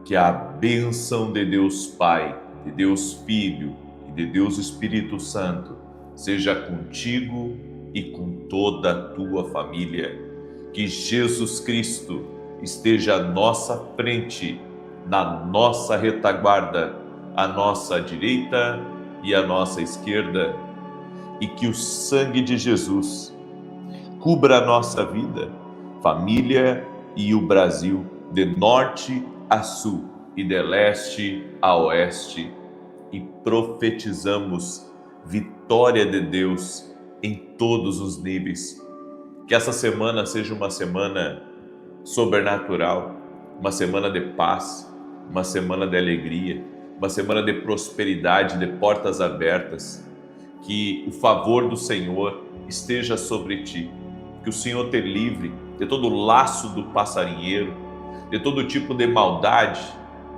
Que a bênção de Deus Pai, de Deus Filho e de Deus Espírito Santo seja contigo e com toda a tua família. Que Jesus Cristo esteja à nossa frente, na nossa retaguarda, à nossa direita e à nossa esquerda. E que o sangue de Jesus cubra a nossa vida, família e o Brasil, de norte a sul e de leste a oeste. E profetizamos vitória de Deus em todos os níveis. Que essa semana seja uma semana sobrenatural, uma semana de paz, uma semana de alegria, uma semana de prosperidade, de portas abertas. Que o favor do Senhor esteja sobre ti. Que o Senhor te livre de todo o laço do passarinheiro, de todo tipo de maldade,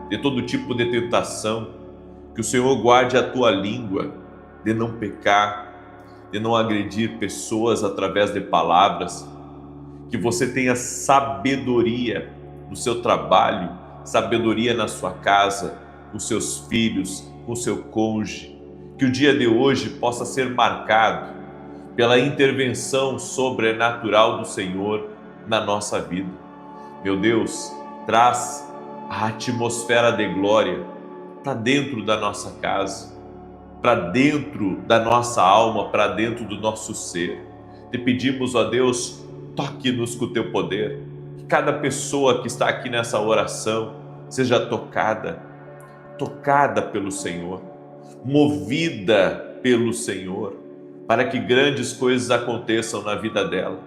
de todo tipo de tentação. Que o Senhor guarde a tua língua de não pecar, de não agredir pessoas através de palavras. Que você tenha sabedoria no seu trabalho, sabedoria na sua casa, com seus filhos, com seu cônjuge. Que o dia de hoje possa ser marcado pela intervenção sobrenatural do Senhor na nossa vida. Meu Deus, traz a atmosfera de glória para dentro da nossa casa, para dentro da nossa alma, para dentro do nosso ser. Te pedimos, ó Deus, toque-nos com o teu poder. Que cada pessoa que está aqui nessa oração seja tocada pelo Senhor, movida pelo Senhor, para que grandes coisas aconteçam na vida dela.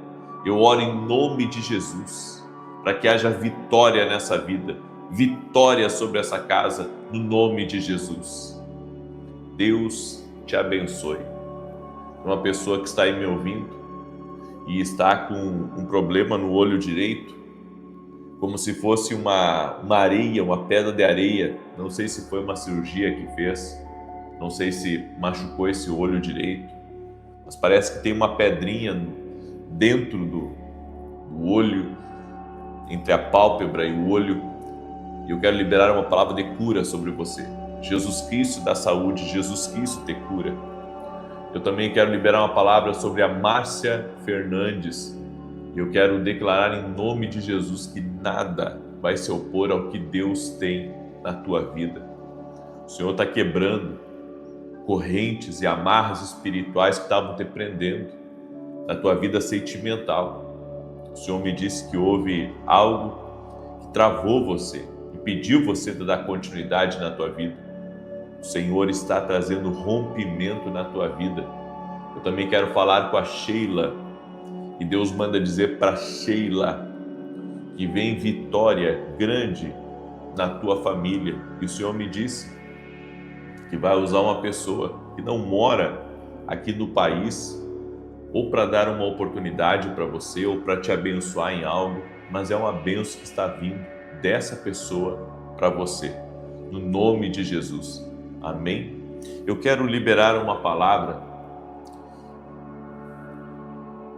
Eu oro em nome de Jesus, para que haja vitória nessa vida, vitória sobre essa casa, no nome de Jesus. Deus te abençoe. Uma pessoa que está aí me ouvindo e está com um problema no olho direito, como se fosse uma areia, uma pedra de areia. Não sei se foi uma cirurgia que fez, não sei se machucou esse olho direito, mas parece que tem uma pedrinha dentro do olho, entre a pálpebra e o olho, e eu quero liberar uma palavra de cura sobre você. Jesus Cristo dá saúde, Jesus Cristo te cura. Eu também quero liberar uma palavra sobre a Márcia Fernandes. Eu quero declarar em nome de Jesus que nada vai se opor ao que Deus tem na tua vida. O Senhor está quebrando correntes e amarras espirituais que estavam te prendendo na tua vida sentimental. O Senhor me disse que houve algo que travou você e pediu você de dar continuidade na tua vida. O Senhor está trazendo rompimento na tua vida. Eu também quero falar com a Sheila, e Deus manda dizer para Sheila que vem vitória grande na tua família. E o Senhor me disse que vai usar uma pessoa que não mora aqui no país, ou para dar uma oportunidade para você, ou para te abençoar em algo, mas é uma bênção que está vindo dessa pessoa para você, no nome de Jesus. Amém? Eu quero liberar uma palavra,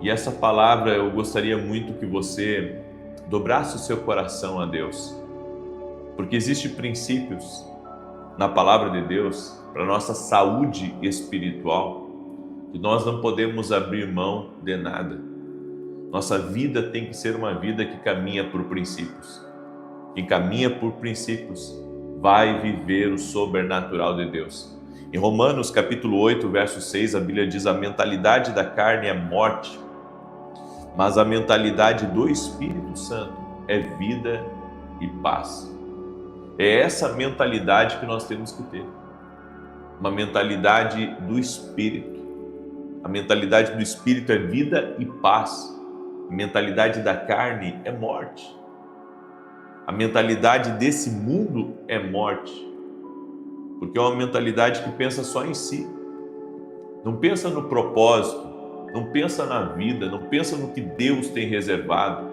e essa palavra eu gostaria muito que você dobrasse o seu coração a Deus, porque existem princípios na palavra de Deus para nossa saúde espiritual, que nós não podemos abrir mão de nada. Nossa vida tem que ser uma vida que caminha por princípios. Quem caminha por princípios vai viver o sobrenatural de Deus. Em Romanos capítulo 8, verso 6, a Bíblia diz: a mentalidade da carne é morte, mas a mentalidade do Espírito Santo é vida e paz. É essa mentalidade que nós temos que ter. Uma mentalidade do Espírito. A mentalidade do Espírito é vida e paz. A mentalidade da carne é morte. A mentalidade desse mundo é morte. Porque é uma mentalidade que pensa só em si. Não pensa no propósito, não pensa na vida, não pensa no que Deus tem reservado.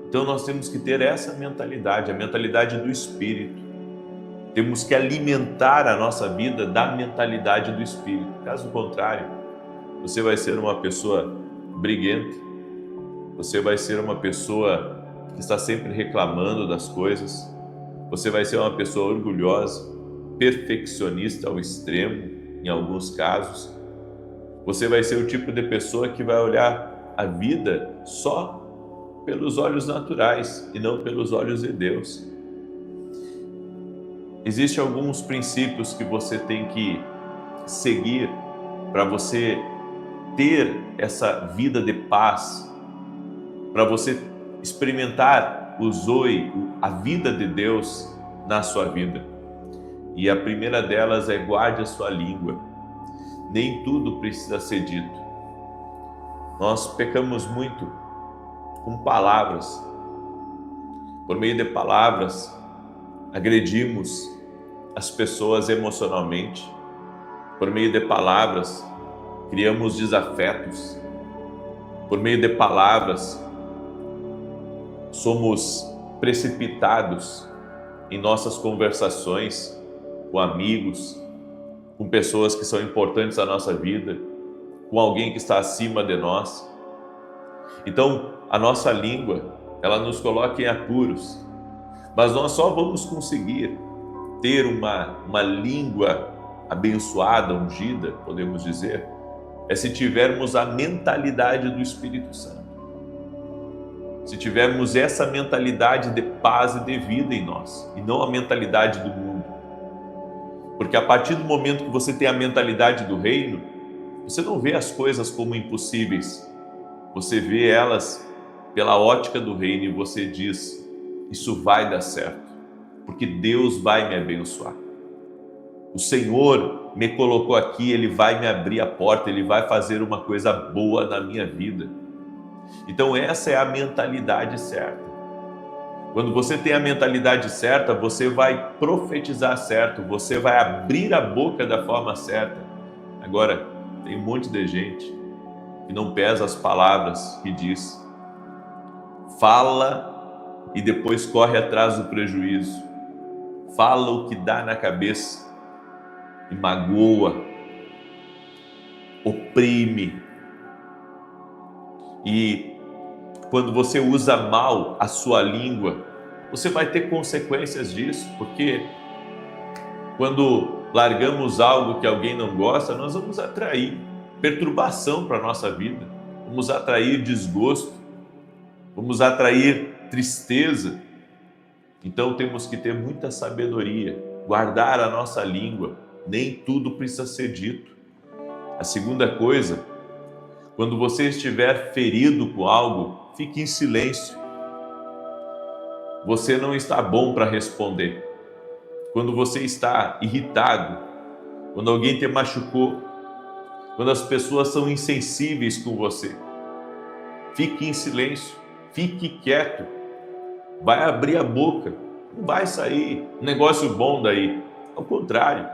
Então nós temos que ter essa mentalidade, a mentalidade do Espírito. Temos que alimentar a nossa vida da mentalidade do Espírito. Caso contrário, você vai ser uma pessoa briguenta, você vai ser uma pessoa que está sempre reclamando das coisas, Você vai ser uma pessoa orgulhosa, perfeccionista ao extremo, em alguns casos. Você vai ser o tipo de pessoa que vai olhar a vida só pelos olhos naturais e não pelos olhos de Deus. Existem alguns princípios que você tem que seguir para você ter essa vida de paz, para você experimentar o Zoe, a vida de Deus na sua vida. E a primeira delas é: guarde a sua língua. Nem tudo precisa ser dito. Nós pecamos muito com palavras. Por meio de palavras, agredimos as pessoas emocionalmente. Por meio de palavras, criamos desafetos. Por meio de palavras, somos precipitados em nossas conversações com amigos, com pessoas que são importantes na nossa vida, com alguém que está acima de nós. Então, a nossa língua, ela nos coloca em apuros, mas nós só vamos conseguir ter uma língua abençoada, ungida, podemos dizer, é se tivermos a mentalidade do Espírito Santo. Se tivermos essa mentalidade de paz e de vida em nós, e não a mentalidade do mundo. Porque a partir do momento que você tem a mentalidade do reino, você não vê as coisas como impossíveis. Você vê elas pela ótica do reino e você diz: isso vai dar certo, porque Deus vai me abençoar. O Senhor me colocou aqui, Ele vai me abrir a porta, Ele vai fazer uma coisa boa na minha vida. Então essa é a mentalidade certa. Quando você tem a mentalidade certa, você vai profetizar certo, você vai abrir a boca da forma certa. Agora, tem um monte de gente que não pesa as palavras que diz. Fala e depois corre atrás do prejuízo. Fala o que dá na cabeça e magoa, oprime. E quando você usa mal a sua língua, você vai ter consequências disso, porque quando largamos algo que alguém não gosta, nós vamos atrair perturbação para a nossa vida, vamos atrair desgosto, vamos atrair tristeza. Então temos que ter muita sabedoria, guardar a nossa língua, nem tudo precisa ser dito. A segunda coisa, quando você estiver ferido com algo, fique em silêncio. Você não está bom para responder. Quando você está irritado, quando alguém te machucou, quando as pessoas são insensíveis com você, fique em silêncio, fique quieto. Vai abrir a boca, não vai sair um negócio bom daí. Ao contrário,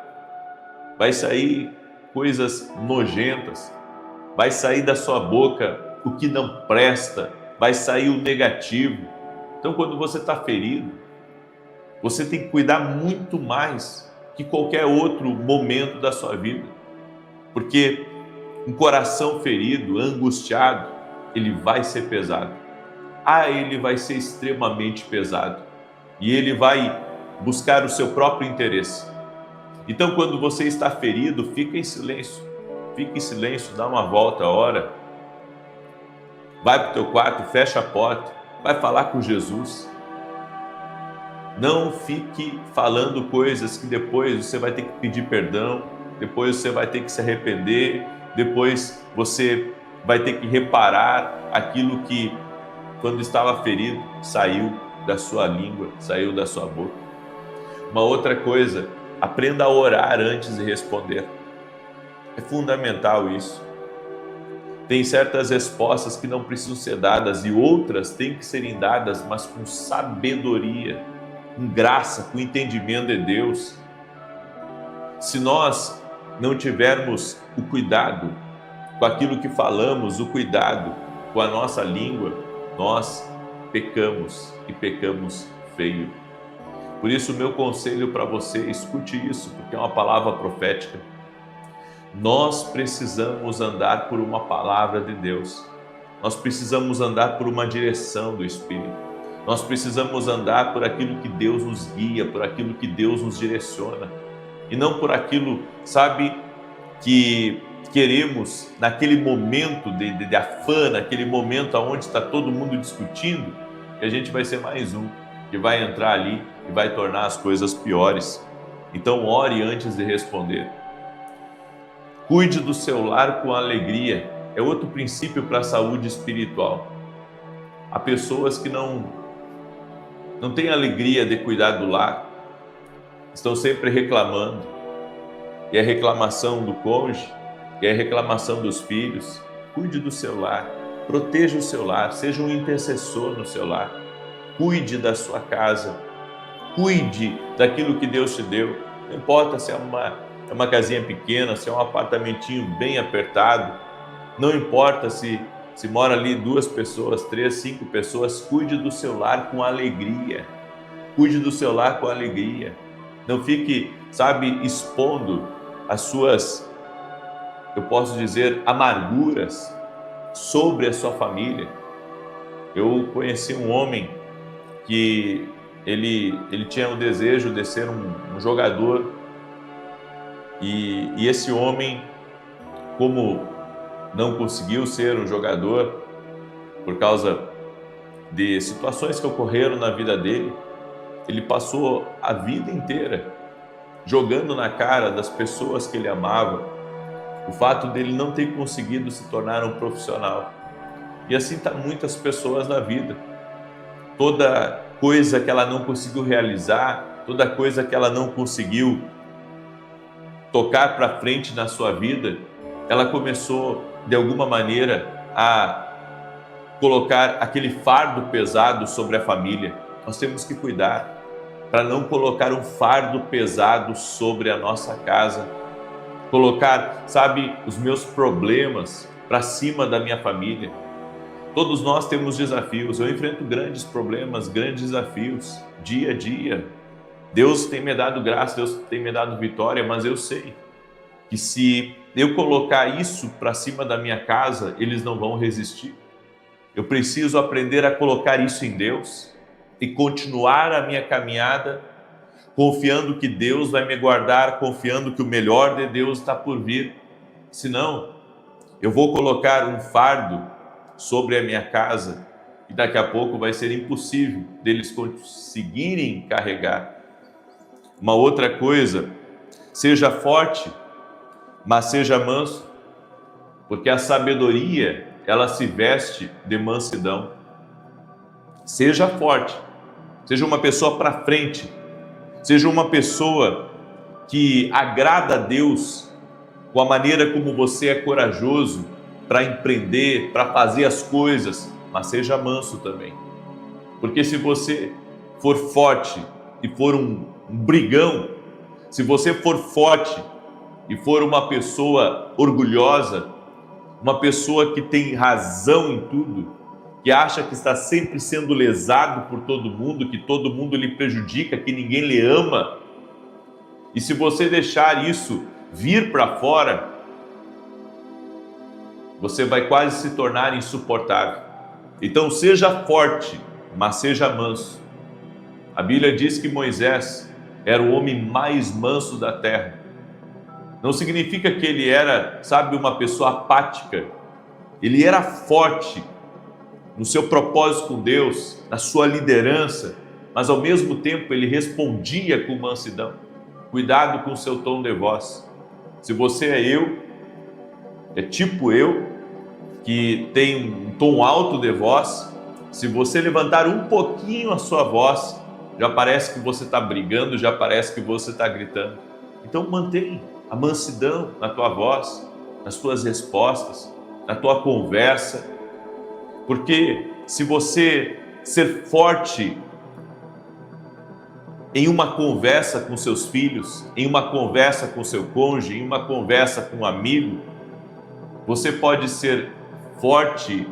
vai sair coisas nojentas, vai sair da sua boca o que não presta, vai sair o negativo. Então, quando você está ferido, você tem que cuidar muito mais que qualquer outro momento da sua vida. Porque um coração ferido, angustiado, ele vai ser pesado. Ele vai ser extremamente pesado. E ele vai buscar o seu próprio interesse. Então, quando você está ferido, fica em silêncio. Fica em silêncio, dá uma volta, ora. Vai para o teu quarto, fecha a porta, vai falar com Jesus. Não fique falando coisas que depois você vai ter que pedir perdão, depois você vai ter que se arrepender, depois você vai ter que reparar aquilo que, quando estava ferido, saiu da sua língua, saiu da sua boca. Uma outra coisa, aprenda a orar antes de responder. É fundamental isso. Tem certas respostas que não precisam ser dadas e outras têm que serem dadas, mas com sabedoria, com graça, com entendimento de Deus. Se nós não tivermos o cuidado com aquilo que falamos, o cuidado com a nossa língua, nós pecamos e pecamos feio. Por isso, o meu conselho para você, escute isso, porque é uma palavra profética. Nós precisamos andar por uma palavra de Deus. Nós precisamos andar por uma direção do Espírito. Nós precisamos andar por aquilo que Deus nos guia, por aquilo que Deus nos direciona, e não por aquilo, sabe, que queremos naquele momento de afã, naquele momento onde está todo mundo discutindo, que a gente vai ser mais um, que vai entrar ali e vai tornar as coisas piores. Então ore antes de responder. Cuide do seu lar com alegria. É outro princípio para a saúde espiritual. Há pessoas que não têm alegria de cuidar do lar, estão sempre reclamando, e é reclamação do cônjuge, e é reclamação dos filhos. Cuide do seu lar, proteja o seu lar, seja um intercessor no seu lar, cuide da sua casa, cuide daquilo que Deus te deu. Não importa se é uma casinha pequena, se é um apartamentinho bem apertado, não importa se mora ali 2 pessoas, 3, 5 pessoas, cuide do seu lar com alegria, cuide do seu lar com alegria. Não fique, sabe, expondo as suas, eu posso dizer, amarguras sobre a sua família. Eu conheci um homem que ele tinha o desejo de ser um jogador, e esse homem, como não conseguiu ser um jogador por causa de situações que ocorreram na vida dele, ele passou a vida inteira jogando na cara das pessoas que ele amava o fato dele não ter conseguido se tornar um profissional. E assim está muitas pessoas na vida. Toda coisa que ela não conseguiu realizar, toda coisa que ela não conseguiu tocar para frente na sua vida, ela começou, de alguma maneira, a colocar aquele fardo pesado sobre a família. Nós temos que cuidar para não colocar um fardo pesado sobre a nossa casa, colocar, sabe, os meus problemas para cima da minha família. Todos nós temos desafios. Eu enfrento grandes problemas, grandes desafios, dia a dia. Deus tem me dado graça, Deus tem me dado vitória, mas eu sei que se eu colocar isso para cima da minha casa, eles não vão resistir. Eu preciso aprender a colocar isso em Deus e continuar a minha caminhada, confiando que Deus vai me guardar, confiando que o melhor de Deus está por vir. Senão, eu vou colocar um fardo sobre a minha casa e daqui a pouco vai ser impossível deles conseguirem carregar. Uma outra coisa, seja forte, mas seja manso, porque a sabedoria, ela se veste de mansidão. Seja forte, seja uma pessoa para frente, seja uma pessoa que agrada a Deus com a maneira como você é corajoso para empreender, para fazer as coisas, mas seja manso também. Porque se você for forte e for um brigão, se você for forte e for uma pessoa orgulhosa, uma pessoa que tem razão em tudo, que acha que está sempre sendo lesado por todo mundo, que todo mundo lhe prejudica, que ninguém lhe ama, e se você deixar isso vir para fora, você vai quase se tornar insuportável. Então seja forte, mas seja manso. A Bíblia diz que Moisés era o homem mais manso da terra. Não significa que ele era, sabe, uma pessoa apática. Ele era forte no seu propósito com Deus, na sua liderança, mas ao mesmo tempo ele respondia com mansidão. Cuidado com o seu tom de voz. Se você é tipo eu, que tem um tom alto de voz, se você levantar um pouquinho a sua voz, já parece que você está brigando, já parece que você está gritando. Então mantenha a mansidão na tua voz, nas tuas respostas, na tua conversa, porque se você ser forte em uma conversa com seus filhos, em uma conversa com seu cônjuge, em uma conversa com um amigo, você pode ser forte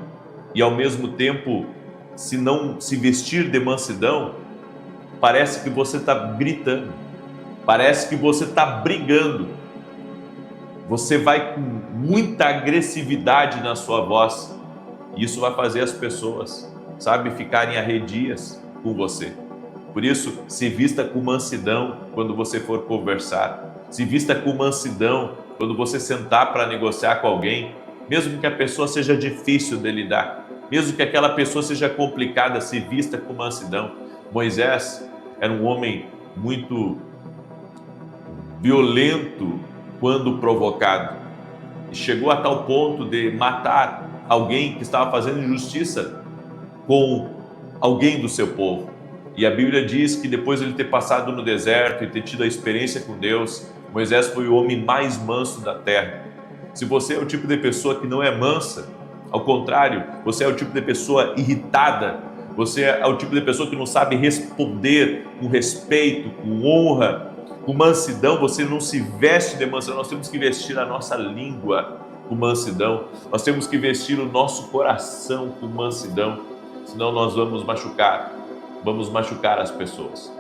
e ao mesmo tempo, se não se vestir de mansidão, parece que você está gritando, parece que você está brigando. Você vai com muita agressividade na sua voz. E isso vai fazer as pessoas, sabe, ficarem arredias. com você. Por isso, se vista com mansidão quando você for conversar. Se vista com mansidão quando você sentar para negociar com alguém, mesmo que a pessoa seja difícil de lidar, mesmo que aquela pessoa seja complicada, se vista com mansidão. Moisés era um homem muito violento quando provocado. E chegou a tal ponto de matar alguém que estava fazendo injustiça com alguém do seu povo. E a Bíblia diz que depois de ele ter passado no deserto e ter tido a experiência com Deus, Moisés foi o homem mais manso da terra. Se você é o tipo de pessoa que não é mansa, ao contrário, você é o tipo de pessoa irritada, você é o tipo de pessoa que não sabe responder com respeito, com honra, com mansidão, você não se veste de mansidão. Nós temos que vestir a nossa língua com mansidão, nós temos que vestir o nosso coração com mansidão, senão nós vamos machucar as pessoas,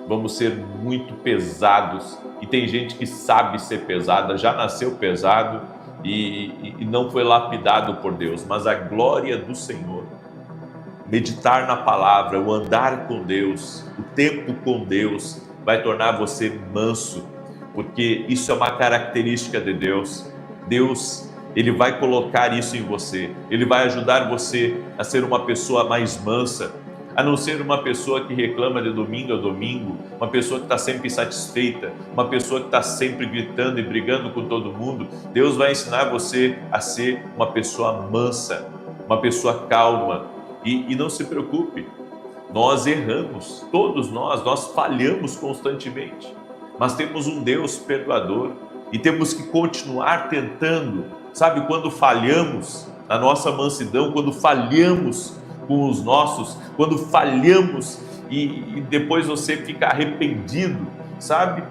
vamos ser muito pesados. E tem gente que sabe ser pesada, já nasceu pesado e não foi lapidado por Deus, mas a glória do Senhor, meditar na palavra, o andar com Deus, o tempo com Deus, vai tornar você manso, porque isso é uma característica de Deus. Deus, Ele vai colocar isso em você, Ele vai ajudar você a ser uma pessoa mais mansa, a não ser uma pessoa que reclama de domingo a domingo, uma pessoa que está sempre insatisfeita, uma pessoa que está sempre gritando e brigando com todo mundo. Deus vai ensinar você a ser uma pessoa mansa, uma pessoa calma. E não se preocupe, nós erramos, todos nós falhamos constantemente, mas temos um Deus perdoador e temos que continuar tentando. Sabe, quando falhamos na nossa mansidão, quando falhamos com os nossos, quando falhamos e depois você fica arrependido, sabe?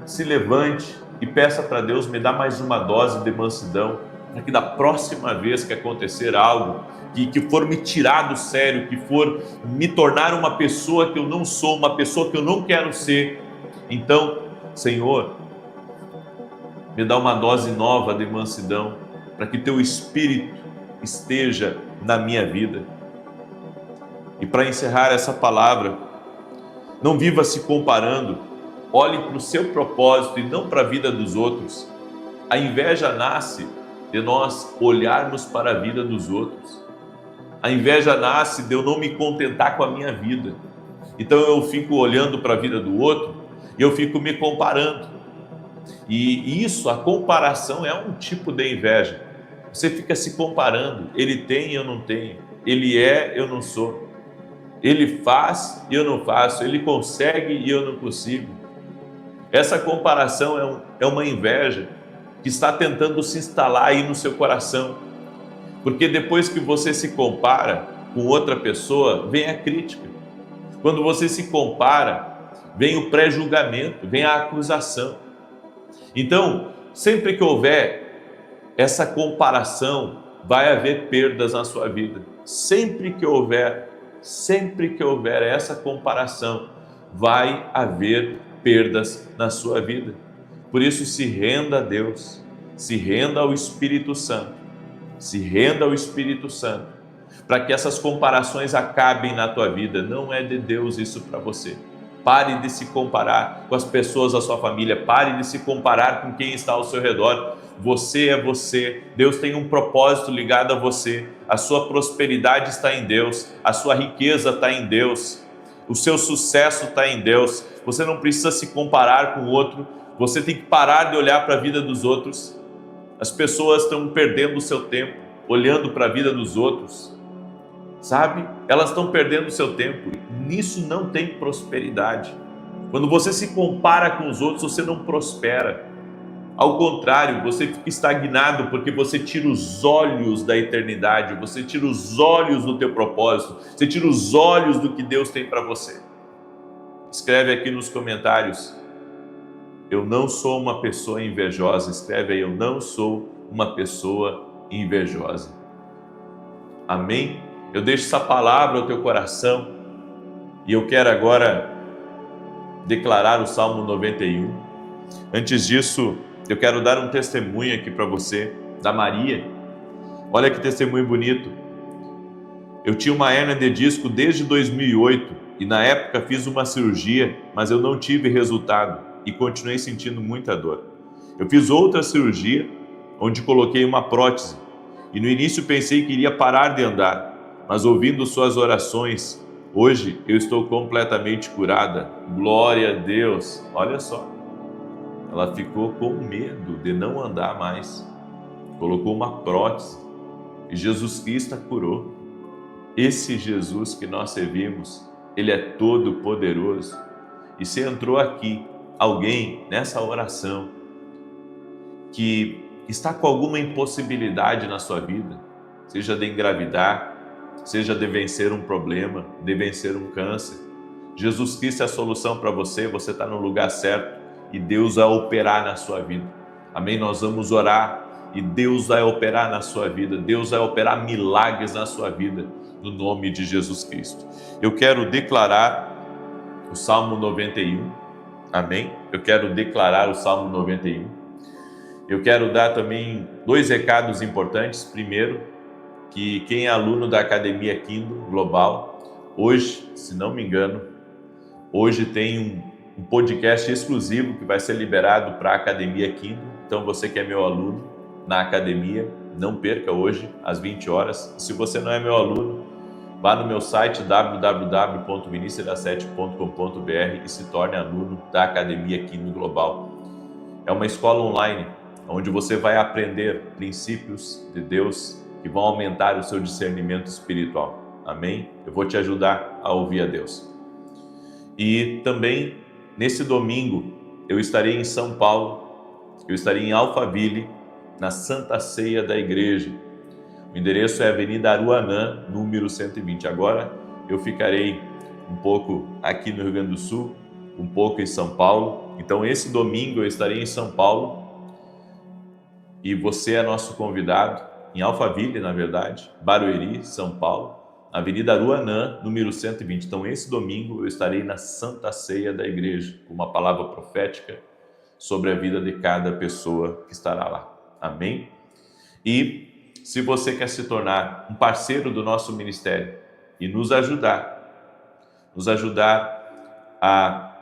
Se levante e peça para Deus, me dá mais uma dose de mansidão, para que da próxima vez que acontecer algo, que for me tirar do sério, que for me tornar uma pessoa que eu não sou, uma pessoa que eu não quero ser, então, Senhor, me dá uma dose nova de mansidão, para que teu Espírito esteja na minha vida. E para encerrar essa palavra, não viva se comparando, olhe para o seu propósito e não para a vida dos outros. A inveja nasce de nós olharmos para a vida dos outros. A inveja nasce de eu não me contentar com a minha vida. Então eu fico olhando para a vida do outro e eu fico me comparando. E isso, a comparação é um tipo de inveja. Você fica se comparando, ele tem e eu não tenho, ele é, eu não sou. Ele faz e eu não faço, ele consegue e eu não consigo. Essa comparação é uma inveja que está tentando se instalar aí no seu coração. Porque depois que você se compara com outra pessoa, vem a crítica. Quando você se compara, vem o pré-julgamento, vem a acusação. Então, sempre que houver essa comparação, vai haver perdas na sua vida. Sempre que houver essa comparação, vai haver perdas na sua vida. Por isso, se renda a Deus, se renda ao Espírito Santo, para que essas comparações acabem na tua vida. Não é de Deus isso para você. Pare de se comparar com as pessoas da sua família, pare de se comparar com quem está ao seu redor. Você é você, Deus tem um propósito ligado a você, a sua prosperidade está em Deus, a sua riqueza está em Deus, o seu sucesso está em Deus. Você não precisa se comparar com o outro, você tem que parar de olhar para a vida dos outros. As pessoas estão perdendo o seu tempo olhando para a vida dos outros, sabe? Elas estão perdendo o seu tempo, nisso não tem prosperidade. Quando você se compara com os outros, você não prospera. Ao contrário, você fica estagnado porque você tira os olhos da eternidade, você tira os olhos do teu propósito, você tira os olhos do que Deus tem para você. Escreve aqui nos comentários, eu não sou uma pessoa invejosa. Escreve aí, eu não sou uma pessoa invejosa. Amém? Eu deixo essa palavra ao teu coração e eu quero agora declarar o Salmo 91. Antes disso, eu quero dar um testemunho aqui para você, da Maria. Olha que testemunho bonito. Eu tinha uma hérnia de disco desde 2008 e na época fiz uma cirurgia, mas eu não tive resultado e continuei sentindo muita dor. Eu fiz outra cirurgia, onde coloquei uma prótese, e no início pensei que iria parar de andar, mas ouvindo suas orações, hoje eu estou completamente curada. Glória a Deus! Olha só, ela ficou com medo de não andar mais, colocou uma prótese e Jesus Cristo a curou. Esse Jesus que nós servimos, Ele é todo poderoso. E se entrou aqui alguém nessa oração que está com alguma impossibilidade na sua vida, seja de engravidar, seja de vencer um problema, de vencer um câncer, Jesus Cristo é a solução para você, você está no lugar certo e Deus vai operar na sua vida. Amém? Nós vamos orar e Deus vai operar na sua vida, Deus vai operar milagres na sua vida, no nome de Jesus Cristo. Eu quero declarar o Salmo 91, amém? Eu quero declarar o Salmo 91. Eu quero dar também 2 recados importantes. Primeiro, que quem é aluno da Academia Kindle Global, hoje, se não me engano, hoje tem um podcast exclusivo que vai ser liberado para a Academia Kindle. Então você que é meu aluno na academia, não perca hoje às 20 horas. Se você não é meu aluno, vá no meu site www.vinicius7.com.br e se torne aluno da Academia Kindle Global. É uma escola online onde você vai aprender princípios de Deus que vão aumentar o seu discernimento espiritual. Amém? Eu vou te ajudar a ouvir a Deus. E também, nesse domingo, eu estarei em São Paulo, eu estarei em Alphaville, na Santa Ceia da Igreja. O endereço é Avenida Aruanã, número 120. Agora eu ficarei um pouco aqui no Rio Grande do Sul, um pouco em São Paulo. Então esse domingo eu estarei em São Paulo e você é nosso convidado, em Alphaville, na verdade, Barueri, São Paulo, Avenida Aruanã, número 120. Então esse domingo eu estarei na Santa Ceia da Igreja, com uma palavra profética sobre a vida de cada pessoa que estará lá. Amém? E se você quer se tornar um parceiro do nosso ministério e nos ajudar a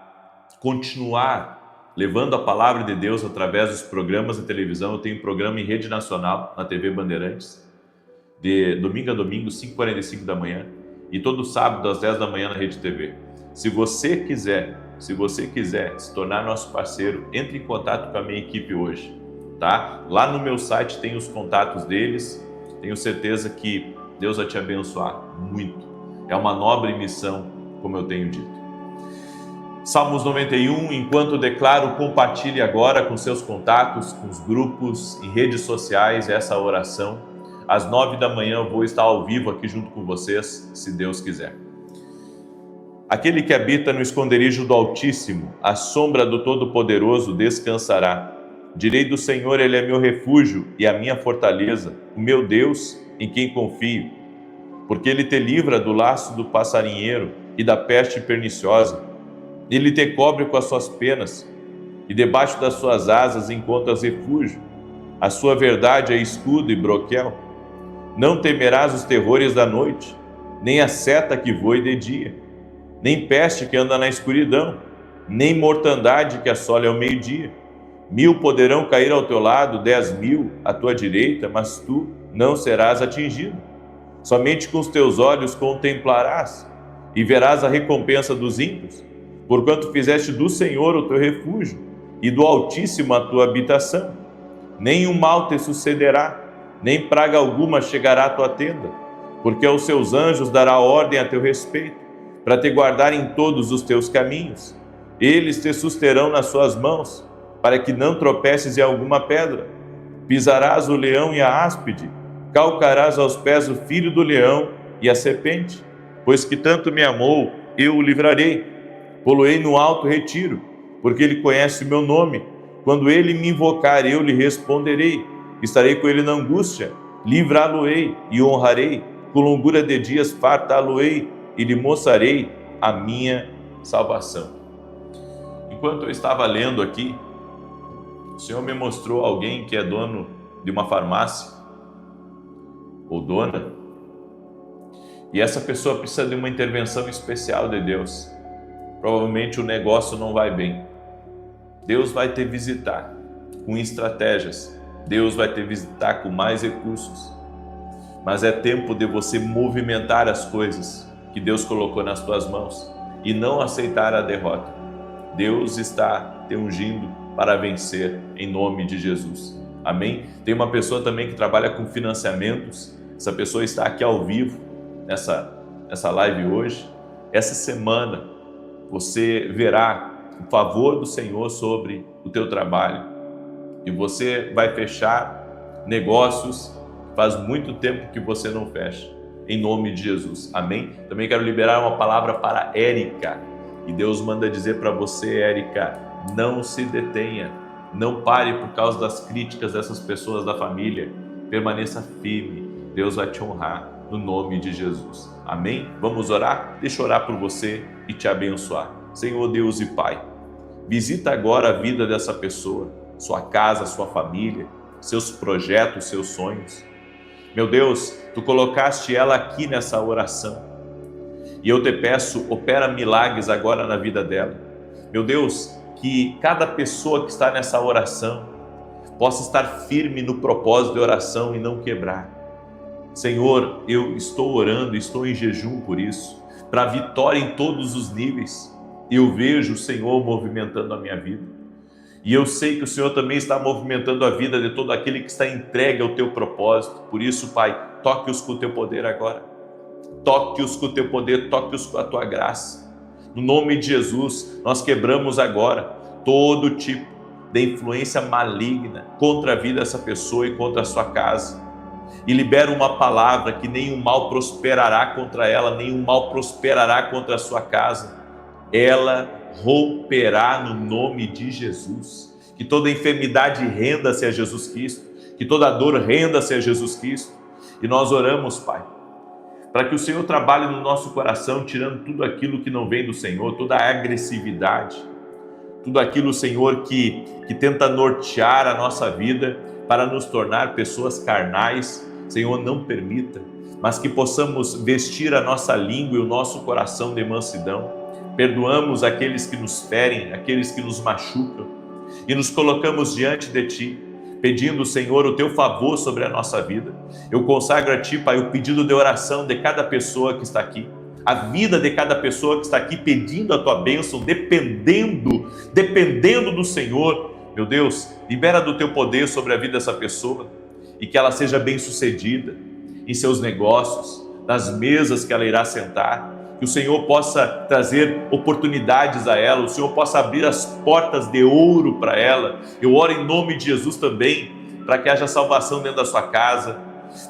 continuar levando a palavra de Deus através dos programas de televisão, eu tenho um programa em rede nacional na TV Bandeirantes, de domingo a domingo, 5h45 da manhã, e todo sábado às 10 da manhã na Rede TV. Se você quiser se tornar nosso parceiro, entre em contato com a minha equipe hoje, tá? Lá no meu site tem os contatos deles. Tenho certeza que Deus vai te abençoar muito. É uma nobre missão, como eu tenho dito. Salmos 91, enquanto eu declaro, compartilhe agora com seus contatos, com os grupos, em redes sociais, essa oração. Às 9 da manhã eu vou estar ao vivo aqui junto com vocês, se Deus quiser. Aquele que habita no esconderijo do Altíssimo, à sombra do Todo-Poderoso descansará. Direi do Senhor, Ele é meu refúgio e a minha fortaleza, o meu Deus, em quem confio. Porque Ele te livra do laço do passarinheiro e da peste perniciosa. Ele te cobre com as suas penas, e debaixo das suas asas encontras refúgio. A sua verdade é escudo e broquel. Não temerás os terrores da noite, nem a seta que voe de dia, nem peste que anda na escuridão, nem mortandade que assole ao meio-dia. 1000 poderão cair ao teu lado, 10.000 à tua direita, mas tu não serás atingido. Somente com os teus olhos contemplarás e verás a recompensa dos ímpios, porquanto fizeste do Senhor o teu refúgio e do Altíssimo a tua habitação. Nenhum mal te sucederá, nem praga alguma chegará à tua tenda, porque aos seus anjos dará ordem a teu respeito, para te guardar em todos os teus caminhos. Eles te susterão nas suas mãos, para que não tropeces em alguma pedra. Pisarás o leão e a áspide, calcarás aos pés o filho do leão e a serpente. Pois que tanto me amou, eu o livrarei. Poloei no alto retiro, porque ele conhece o meu nome. Quando ele me invocar, eu lhe responderei. Estarei com ele na angústia, livrá-lo-ei e honrarei. Com longura de dias fartá-lo-ei e lhe mostrarei a minha salvação. Enquanto eu estava lendo aqui, o Senhor me mostrou alguém que é dono de uma farmácia, ou dona, e essa pessoa precisa de uma intervenção especial de Deus. Provavelmente o negócio não vai bem. Deus vai te visitar com estratégias, Deus vai te visitar com mais recursos, mas é tempo de você movimentar as coisas que Deus colocou nas tuas mãos e não aceitar a derrota. Deus está te ungindo para vencer em nome de Jesus. Amém? Tem uma pessoa também que trabalha com financiamentos. Essa pessoa está aqui ao vivo nessa live hoje. Essa semana você verá o favor do Senhor sobre o teu trabalho e você vai fechar negócios que faz muito tempo que você não fecha, em nome de Jesus. Amém? Também quero liberar uma palavra para Érica, e Deus manda dizer para você, Érica, não se detenha, não pare por causa das críticas dessas pessoas da família, permaneça firme, Deus vai te honrar no nome de Jesus. Amém? Vamos orar? Deixa eu orar por você e te abençoar. Senhor Deus e Pai, visita agora a vida dessa pessoa, sua casa, sua família, seus projetos, seus sonhos. Meu Deus, Tu colocaste ela aqui nessa oração e eu te peço, opera milagres agora na vida dela. Meu Deus, que cada pessoa que está nessa oração possa estar firme no propósito de oração e não quebrar. Senhor, eu estou orando, estou em jejum por isso, para vitória em todos os níveis. Eu vejo o Senhor movimentando a minha vida. E eu sei que o Senhor também está movimentando a vida de todo aquele que está entregue ao Teu propósito. Por isso, Pai, toque-os com o Teu poder agora. Toque-os com o Teu poder, toque-os com a Tua graça. No nome de Jesus, nós quebramos agora todo tipo de influência maligna contra a vida dessa pessoa e contra a sua casa. E libera uma palavra que nenhum mal prosperará contra ela, nenhum mal prosperará contra a sua casa. Ela romperá no nome de Jesus. Que toda enfermidade renda-se a Jesus Cristo, que toda dor renda-se a Jesus Cristo. E nós oramos, Pai, para que o Senhor trabalhe no nosso coração, tirando tudo aquilo que não vem do Senhor, toda a agressividade, tudo aquilo, Senhor, que tenta nortear a nossa vida para nos tornar pessoas carnais. Senhor, não permita, mas que possamos vestir a nossa língua e o nosso coração de mansidão. Perdoamos aqueles que nos ferem, aqueles que nos machucam e nos colocamos diante de Ti, pedindo, Senhor, o Teu favor sobre a nossa vida. Eu consagro a Ti, Pai, o pedido de oração de cada pessoa que está aqui, a vida de cada pessoa que está aqui pedindo a Tua bênção, dependendo do Senhor. Meu Deus, libera do Teu poder sobre a vida dessa pessoa e que ela seja bem-sucedida em seus negócios, nas mesas que ela irá sentar, que o Senhor possa trazer oportunidades a ela, o Senhor possa abrir as portas de ouro para ela. Eu oro em nome de Jesus também, para que haja salvação dentro da sua casa,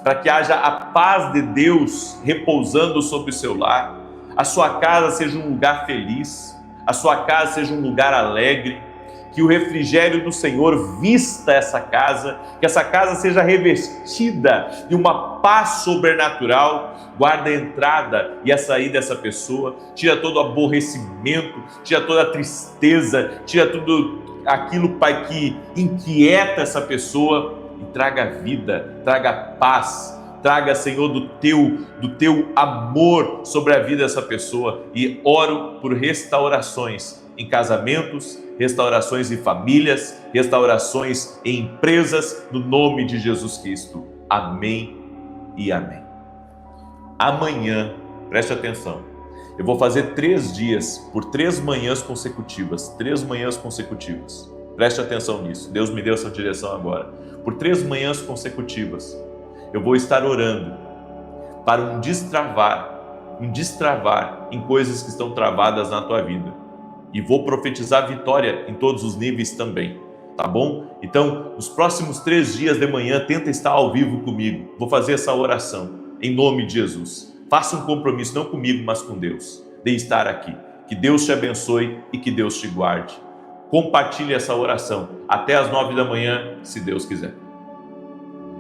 para que haja a paz de Deus repousando sobre o seu lar, a sua casa seja um lugar feliz, a sua casa seja um lugar alegre, que o refrigério do Senhor vista essa casa, que essa casa seja revestida de uma paz sobrenatural. Guarda a entrada e a saída dessa pessoa, tira todo o aborrecimento, tira toda a tristeza, tira tudo aquilo, Pai, que inquieta essa pessoa e traga vida, traga paz, traga, Senhor, do teu amor sobre a vida dessa pessoa. E oro por restaurações em casamentos, restaurações em famílias, restaurações em empresas, no nome de Jesus Cristo. Amém e amém. Amanhã, preste atenção, eu vou fazer 3 dias, por 3 manhãs consecutivas, 3 manhãs consecutivas. Preste atenção nisso, Deus me deu essa direção agora. Por 3 manhãs consecutivas, eu vou estar orando para um destravar em coisas que estão travadas na tua vida. E vou profetizar vitória em todos os níveis também, tá bom? Então, nos próximos 3 dias de manhã, tenta estar ao vivo comigo. Vou fazer essa oração, em nome de Jesus. Faça um compromisso, não comigo, mas com Deus, de estar aqui. Que Deus te abençoe e que Deus te guarde. Compartilhe essa oração até às 9 da manhã, se Deus quiser.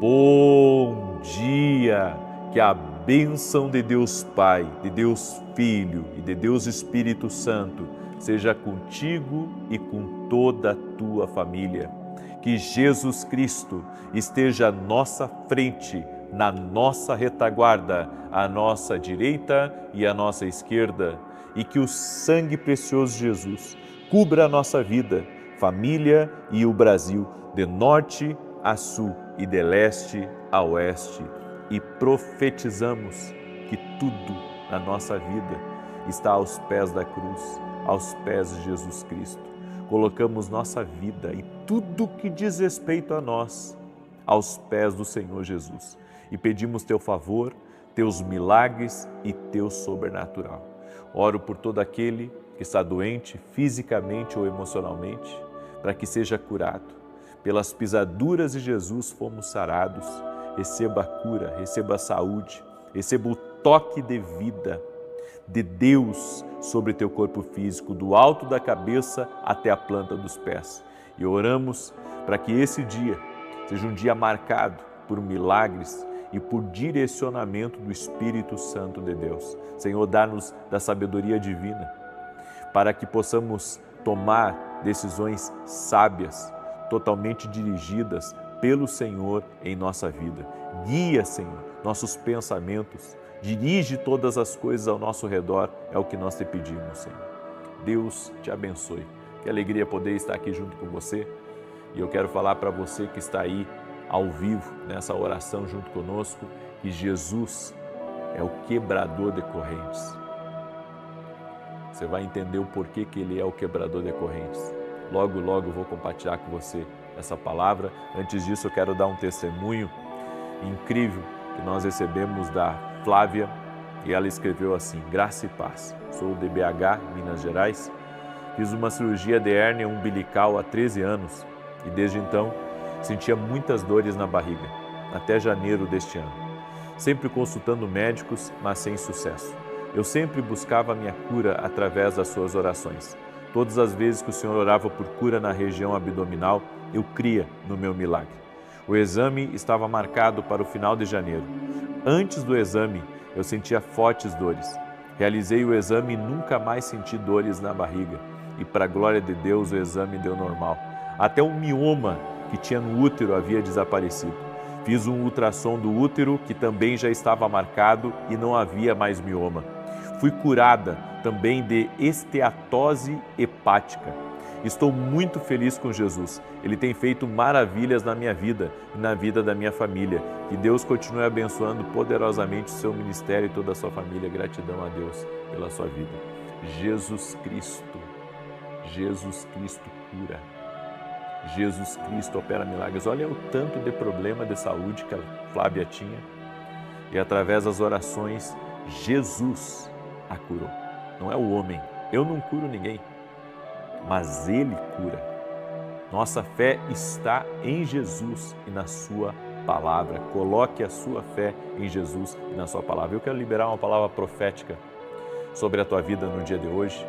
Bom dia! Que a bênção de Deus Pai, de Deus Filho e de Deus Espírito Santo seja contigo e com toda a tua família. Que Jesus Cristo esteja à nossa frente, na nossa retaguarda, à nossa direita e à nossa esquerda, e que o sangue precioso de Jesus cubra a nossa vida, família e o Brasil, de norte a sul e de leste a oeste. E profetizamos que tudo na nossa vida está aos pés da cruz, aos pés de Jesus Cristo. Colocamos nossa vida e tudo que diz respeito a nós aos pés do Senhor Jesus. E pedimos teu favor, teus milagres e teu sobrenatural. Oro por todo aquele que está doente, fisicamente ou emocionalmente, para que seja curado. Pelas pisaduras de Jesus fomos sarados. Receba a cura, receba a saúde, receba o toque de vida de Deus sobre teu corpo físico, do alto da cabeça até a planta dos pés. E oramos para que esse dia seja um dia marcado por milagres e por direcionamento do Espírito Santo de Deus. Senhor, dá-nos da sabedoria divina para que possamos tomar decisões sábias, totalmente dirigidas pelo Senhor em nossa vida. Guia, Senhor, nossos pensamentos, dirige todas as coisas ao nosso redor, é o que nós te pedimos, Senhor. Deus te abençoe. Que alegria poder estar aqui junto com você. E eu quero falar para você que está aí ao vivo, nessa oração junto conosco, que Jesus é o quebrador de correntes. Você vai entender o porquê que Ele é o quebrador de correntes. Logo, logo eu vou compartilhar com você essa palavra. Antes disso, eu quero dar um testemunho incrível que nós recebemos da Flávia, e ela escreveu assim: graça e paz. Sou de BH, Minas Gerais. Fiz uma cirurgia de hérnia umbilical há 13 anos e desde então sentia muitas dores na barriga, até janeiro deste ano. Sempre consultando médicos, mas sem sucesso. Eu sempre buscava a minha cura através das suas orações. Todas as vezes que o Senhor orava por cura na região abdominal, eu cria no meu milagre. O exame estava marcado para o final de janeiro. Antes do exame, eu sentia fortes dores. Realizei o exame e nunca mais senti dores na barriga. E para a glória de Deus, o exame deu normal. Até um mioma que tinha no útero havia desaparecido. Fiz um ultrassom do útero que também já estava marcado e não havia mais mioma. Fui curada também de esteatose hepática. Estou muito feliz com Jesus. Ele tem feito maravilhas na minha vida e na vida da minha família. Que Deus continue abençoando poderosamente o seu ministério e toda a sua família. Gratidão a Deus pela sua vida. Jesus Cristo cura. Jesus Cristo opera milagres. Olha o tanto de problema de saúde que a Flávia tinha. E através das orações, Jesus a curou. Não é o homem. Eu não curo ninguém, mas Ele cura. Nossa fé está em Jesus e na sua palavra. Coloque a sua fé em Jesus e na sua palavra. Eu quero liberar uma palavra profética sobre a tua vida no dia de hoje.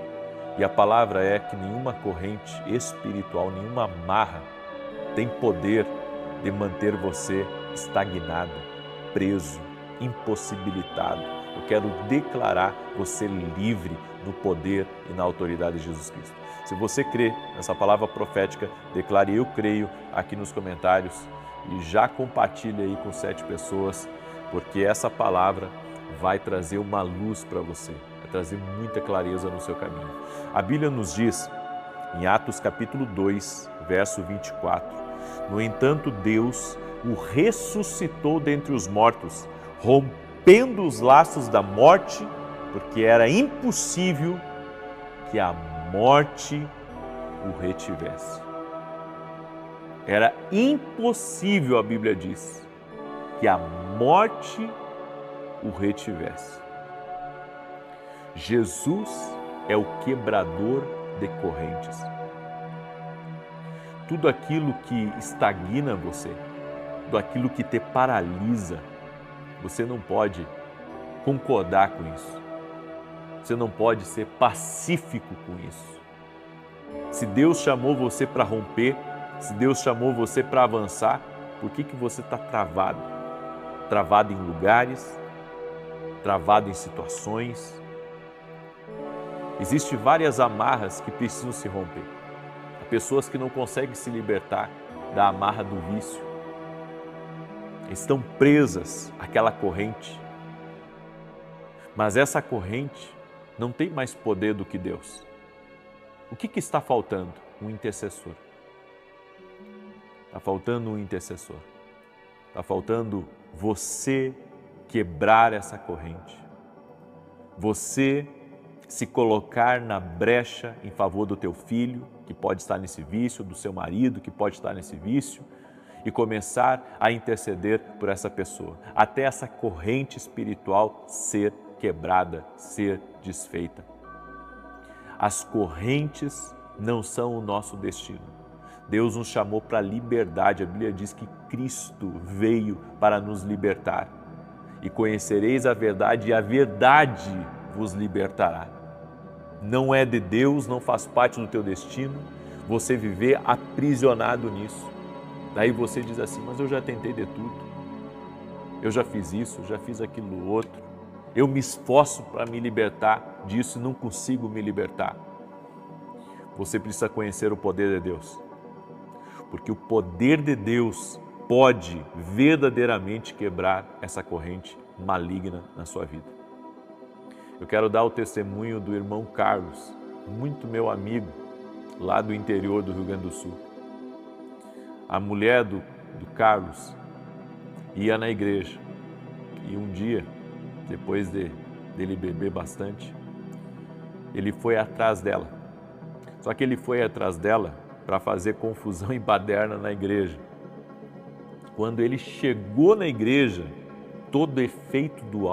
E a palavra é que nenhuma corrente espiritual, nenhuma amarra tem poder de manter você estagnado, preso, impossibilitado. Eu quero declarar você livre no poder e na autoridade de Jesus Cristo. Se você crê nessa palavra profética, declare eu creio aqui nos comentários e já compartilhe aí com 7 pessoas, porque essa palavra vai trazer uma luz para você, vai trazer muita clareza no seu caminho. A Bíblia nos diz, em Atos capítulo 2, verso 24, no entanto, Deus o ressuscitou dentre os mortos, rompendo os laços da morte, porque era impossível que a morte o retivesse. Era impossível, a Bíblia diz, que a morte o retivesse. Jesus é o quebrador de correntes. Tudo aquilo que estagna você, tudo aquilo que te paralisa, você não pode concordar com isso. Você não pode ser pacífico com isso. Se Deus chamou você para romper, se Deus chamou você para avançar, por que você está travado? Travado em lugares, travado em situações. Existem várias amarras que precisam se romper. Há pessoas que não conseguem se libertar da amarra do vício. estão presas àquela corrente. Mas essa corrente não tem mais poder do que Deus. O que está faltando? Um intercessor. Está faltando um intercessor. Está faltando você quebrar essa corrente. Você se colocar na brecha em favor do teu filho, que pode estar nesse vício, do seu marido, que pode estar nesse vício, e começar a interceder por essa pessoa, até essa corrente espiritual ser quebrada, ser desfeita. As correntes não são o nosso destino. Deus nos chamou para a liberdade. A Bíblia diz que Cristo veio para nos libertar. E conhecereis a verdade, e a verdade vos libertará. Não é de Deus, não faz parte do teu destino você viver aprisionado nisso. Daí você diz assim, mas eu já tentei de tudo. Eu já fiz isso, já fiz aquilo outro. Eu me esforço para me libertar disso e não consigo me libertar. Você precisa conhecer o poder de Deus. Porque o poder de Deus pode verdadeiramente quebrar essa corrente maligna na sua vida. Eu quero dar o testemunho do irmão Carlos, muito meu amigo, lá do interior do Rio Grande do Sul. A mulher do Carlos ia na igreja e um dia, depois dele beber bastante, ele foi atrás dela. Só que ele foi atrás dela para fazer confusão e baderna na igreja. Quando ele chegou na igreja, todo o efeito do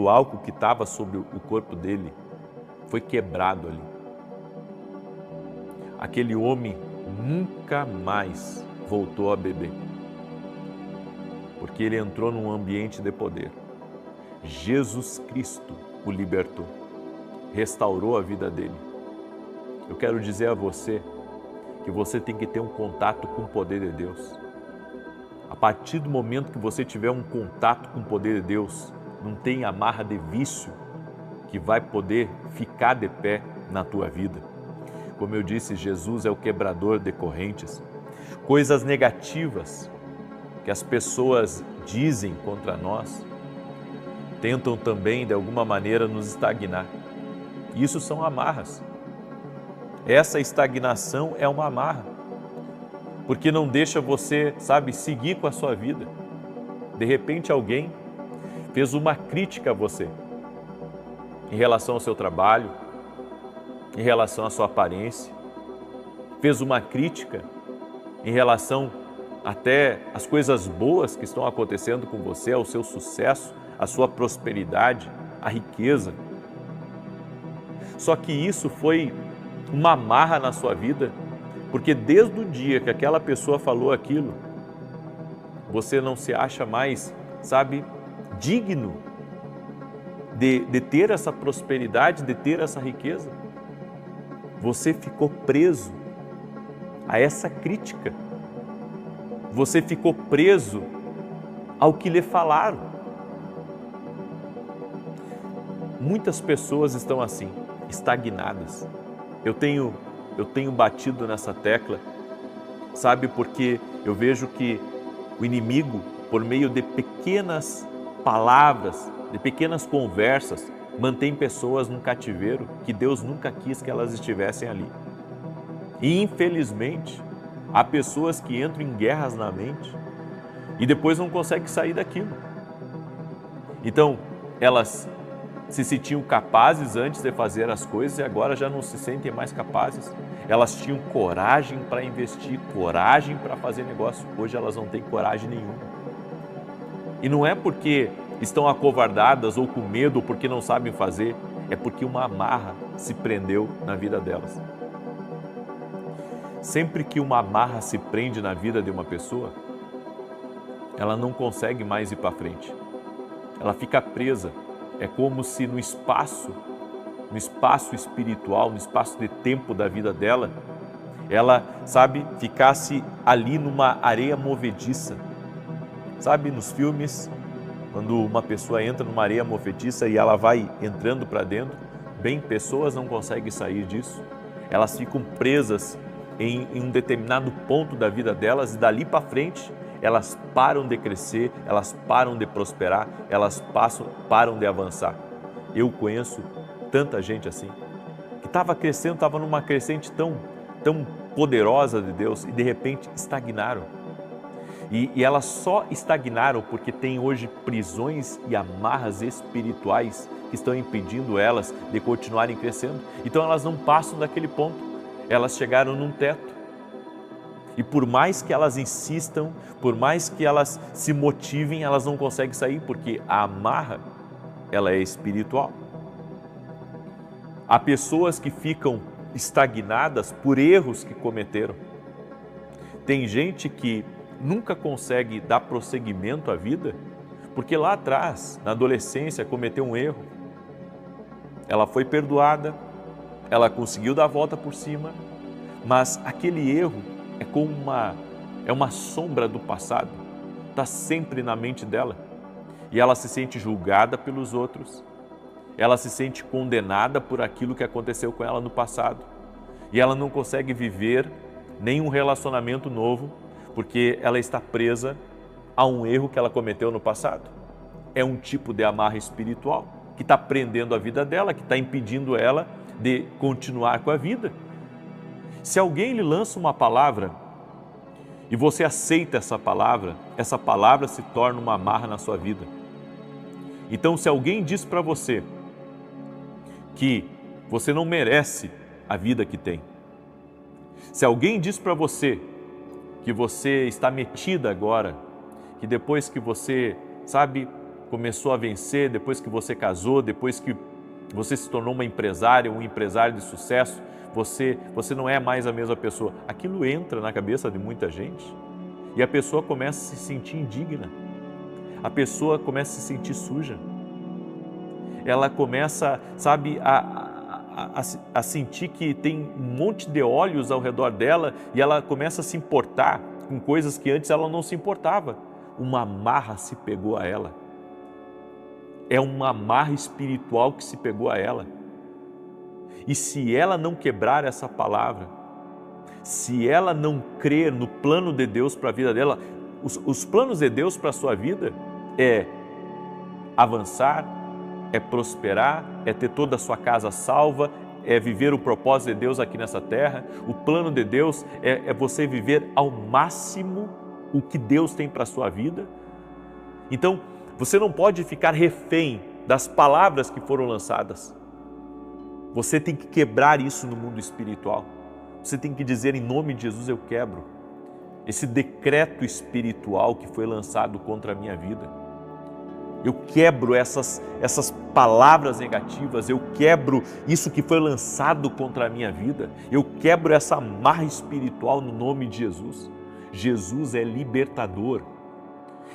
álcool que estava sobre o corpo dele foi quebrado ali. Aquele homem nunca mais voltou a beber, porque ele entrou num ambiente de poder. Jesus Cristo o libertou, restaurou a vida dele. Eu quero dizer a você que você tem que ter um contato com o poder de Deus. A partir do momento que você tiver um contato com o poder de Deus, não tem amarra de vício que vai poder ficar de pé na tua vida. Como eu disse, Jesus é o quebrador de correntes. Coisas negativas que as pessoas dizem contra nós tentam também, de alguma maneira, nos estagnar. Isso são amarras. Essa estagnação é uma amarra, porque não deixa você, seguir com a sua vida. De repente alguém fez uma crítica a você, em relação ao seu trabalho, em relação à sua aparência, fez uma crítica em relação até às coisas boas que estão acontecendo com você, ao seu sucesso, à sua prosperidade, à riqueza. Só que isso foi uma amarra na sua vida, porque desde o dia que aquela pessoa falou aquilo, você não se acha mais, digno de ter essa prosperidade, de ter essa riqueza. Você ficou preso a essa crítica. Você ficou preso ao que lhe falaram. Muitas pessoas estão assim, estagnadas. Eu tenho batido nessa tecla, porque eu vejo que o inimigo, por meio de pequenas palavras, de pequenas conversas, mantém pessoas num cativeiro que Deus nunca quis que elas estivessem ali. E infelizmente, há pessoas que entram em guerras na mente e depois não conseguem sair daquilo. Então, elas se sentiam capazes antes de fazer as coisas e agora já não se sentem mais capazes. Elas tinham coragem para investir, coragem para fazer negócio. Hoje elas não têm coragem nenhuma. E não é porque estão acovardadas ou com medo ou porque não sabem fazer, é porque uma amarra se prendeu na vida delas. Sempre que uma amarra se prende na vida de uma pessoa, ela não consegue mais ir para frente. Ela fica presa. É como se no espaço espiritual, no espaço de tempo da vida dela, ela, ficasse ali numa areia movediça. Nos filmes, quando uma pessoa entra numa areia movediça e ela vai entrando para dentro, pessoas não conseguem sair disso. Elas ficam presas em um determinado ponto da vida delas e dali para frente elas param de crescer, elas param de prosperar, elas param de avançar. Eu conheço tanta gente assim, que estava crescendo, estava numa crescente tão poderosa de Deus e de repente estagnaram. E elas só estagnaram porque tem hoje prisões e amarras espirituais que estão impedindo elas de continuarem crescendo. Então elas não passam daquele ponto, elas chegaram num teto. E por mais que elas insistam, por mais que elas se motivem, elas não conseguem sair porque a amarra, ela é espiritual. Há pessoas que ficam estagnadas por erros que cometeram. Tem gente que nunca consegue dar prosseguimento à vida porque lá atrás, na adolescência, cometeu um erro. Ela foi perdoada, ela conseguiu dar a volta por cima, mas aquele erro é como uma sombra do passado, está sempre na mente dela e ela se sente julgada pelos outros. Ela se sente condenada por aquilo que aconteceu com ela no passado. E ela não consegue viver nenhum relacionamento novo, porque ela está presa a um erro que ela cometeu no passado. É um tipo de amarra espiritual que está prendendo a vida dela, que está impedindo ela de continuar com a vida. Se alguém lhe lança uma palavra e você aceita essa palavra se torna uma amarra na sua vida. Então, se alguém diz para você que você não merece a vida que tem, se alguém diz para você que você está metida agora, que depois que você, começou a vencer, depois que você casou, depois que você se tornou uma empresária, um empresário de sucesso, você não é mais a mesma pessoa. Aquilo entra na cabeça de muita gente e a pessoa começa a se sentir indigna, a pessoa começa a se sentir suja. Ela começa, a sentir que tem um monte de olhos ao redor dela e ela começa a se importar com coisas que antes ela não se importava. Uma amarra se pegou a ela. É uma amarra espiritual que se pegou a ela. E se ela não quebrar essa palavra, se ela não crer no plano de Deus para a vida dela, os planos de Deus para a sua vida é avançar, é prosperar, é ter toda a sua casa salva, é viver o propósito de Deus aqui nessa terra. O plano de Deus é você viver ao máximo o que Deus tem para a sua vida. Então, você não pode ficar refém das palavras que foram lançadas. Você tem que quebrar isso no mundo espiritual. Você tem que dizer, em nome de Jesus, eu quebro esse decreto espiritual que foi lançado contra a minha vida. Eu quebro essas palavras negativas, eu quebro isso que foi lançado contra a minha vida, eu quebro essa amarra espiritual no nome de Jesus. Jesus é libertador,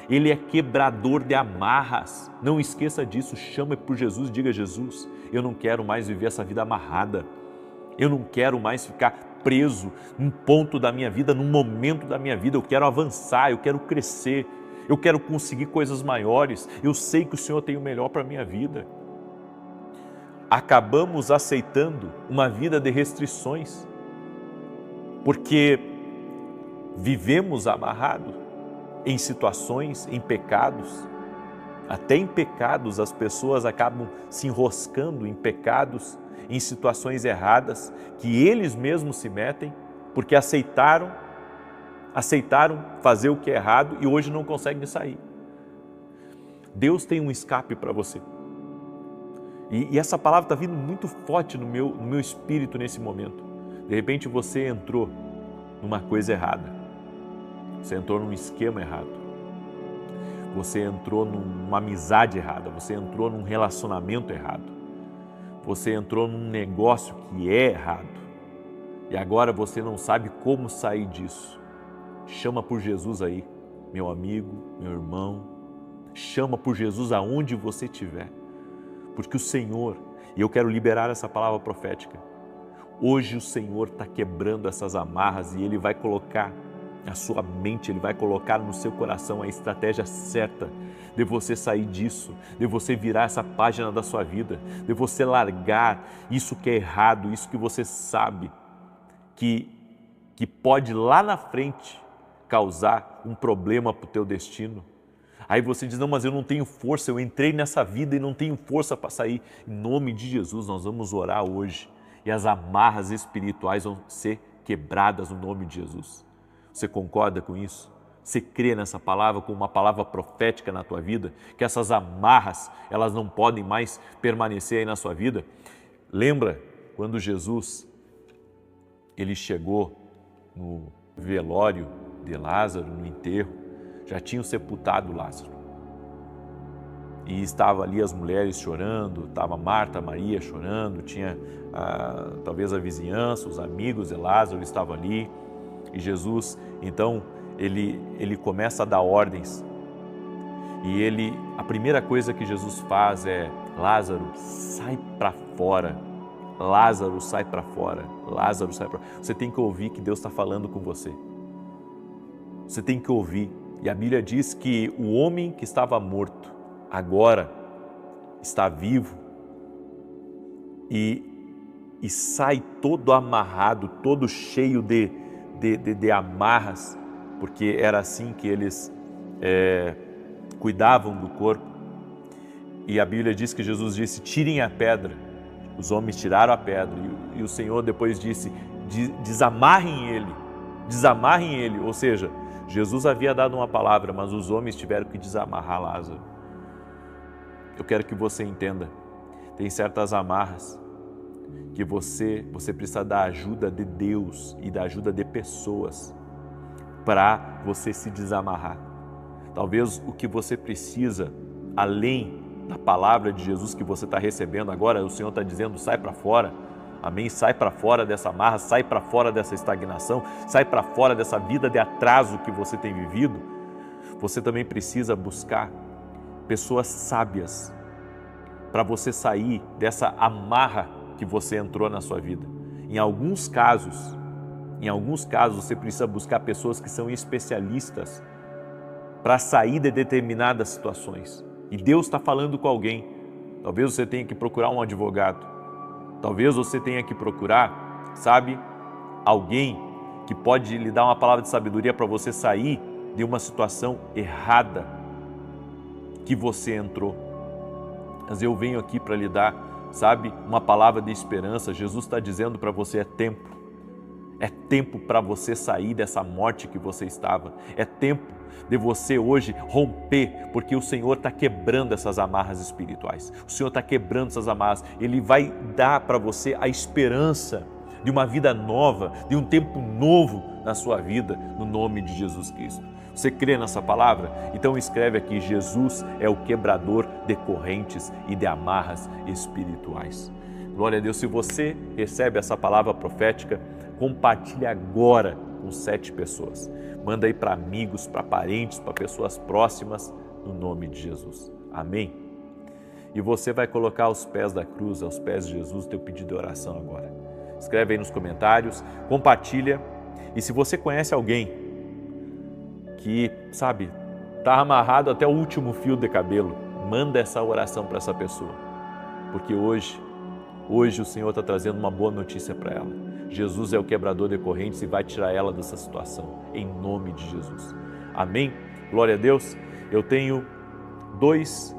Ele é quebrador de amarras. Não esqueça disso, chame por Jesus, diga: Jesus, eu não quero mais viver essa vida amarrada, eu não quero mais ficar preso num ponto da minha vida, num momento da minha vida. Eu quero avançar, eu quero crescer, eu quero conseguir coisas maiores. Eu sei que o Senhor tem o melhor para a minha vida. Acabamos aceitando uma vida de restrições, porque vivemos amarrados em situações, em pecados. Até em pecados as pessoas acabam se enroscando em pecados, em situações erradas, que eles mesmos se metem, porque aceitaram fazer o que é errado e hoje não conseguem sair. Deus tem um escape para você. E essa palavra está vindo muito forte no meu espírito nesse momento. De repente você entrou numa coisa errada. Você entrou num esquema errado. Você entrou numa amizade errada. Você entrou num relacionamento errado. Você entrou num negócio que é errado. E agora você não sabe como sair disso. Chama por Jesus aí, meu amigo, meu irmão. Chama por Jesus aonde você estiver. Porque o Senhor, e eu quero liberar essa palavra profética, hoje o Senhor está quebrando essas amarras e Ele vai colocar na sua mente, Ele vai colocar no seu coração a estratégia certa de você sair disso, de você virar essa página da sua vida, de você largar isso que é errado, isso que você sabe que pode lá na frente causar um problema para o teu destino. Aí você diz, não, mas eu não tenho força, eu entrei nessa vida e não tenho força para sair. Em nome de Jesus, nós vamos orar hoje e as amarras espirituais vão ser quebradas no nome de Jesus. Você concorda com isso? Você crê nessa palavra como uma palavra profética na tua vida? Que essas amarras, elas não podem mais permanecer aí na sua vida? Lembra quando Jesus, ele chegou no velório de Lázaro, no enterro, já tinham sepultado Lázaro. E estava ali as mulheres chorando, estava Marta, Maria chorando, tinha talvez a vizinhança, os amigos de Lázaro estavam ali. E Jesus, então, ele começa a dar ordens. E a primeira coisa que Jesus faz é, Lázaro, sai para fora. Lázaro, sai para fora. Lázaro, sai para fora. Você tem que ouvir que Deus está falando com você. Você tem que ouvir. E a Bíblia diz que o homem que estava morto, agora está vivo e sai todo amarrado, todo cheio de amarras, porque era assim que eles cuidavam do corpo. E a Bíblia diz que Jesus disse, tirem a pedra. Os homens tiraram a pedra e o Senhor depois disse, desamarrem ele, ou seja, Jesus havia dado uma palavra, mas os homens tiveram que desamarrar Lázaro. Eu quero que você entenda, tem certas amarras que você precisa da ajuda de Deus e da ajuda de pessoas para você se desamarrar. Talvez o que você precisa, além da palavra de Jesus que você está recebendo agora, o Senhor está dizendo, sai para fora, amém? Sai para fora dessa amarra, sai para fora dessa estagnação, sai para fora dessa vida de atraso que você tem vivido. Você também precisa buscar pessoas sábias para você sair dessa amarra que você entrou na sua vida. Em alguns casos você precisa buscar pessoas que são especialistas para sair de determinadas situações. E Deus está falando com alguém. Talvez você tenha que procurar um advogado. Talvez você tenha que procurar, alguém que pode lhe dar uma palavra de sabedoria para você sair de uma situação errada que você entrou. Mas eu venho aqui para lhe dar, uma palavra de esperança. Jesus está dizendo para você, é tempo para você sair dessa morte que você estava. É tempo de você hoje romper, porque o Senhor está quebrando essas amarras espirituais. O Senhor está quebrando essas amarras. Ele vai dar para você a esperança de uma vida nova, de um tempo novo na sua vida, no nome de Jesus Cristo. Você crê nessa palavra? Então escreve aqui, Jesus é o quebrador de correntes e de amarras espirituais. Glória a Deus. Se você recebe essa palavra profética, compartilhe agora com 7 pessoas. Manda aí para amigos, para parentes, para pessoas próximas, no nome de Jesus. Amém? E você vai colocar aos pés da cruz, aos pés de Jesus, o teu pedido de oração agora. Escreve aí nos comentários, compartilha. E se você conhece alguém que, está amarrado até o último fio de cabelo, manda essa oração para essa pessoa. Porque hoje o Senhor está trazendo uma boa notícia para ela. Jesus é o quebrador de correntes e vai tirar ela dessa situação, em nome de Jesus. Amém? Glória a Deus. Eu tenho dois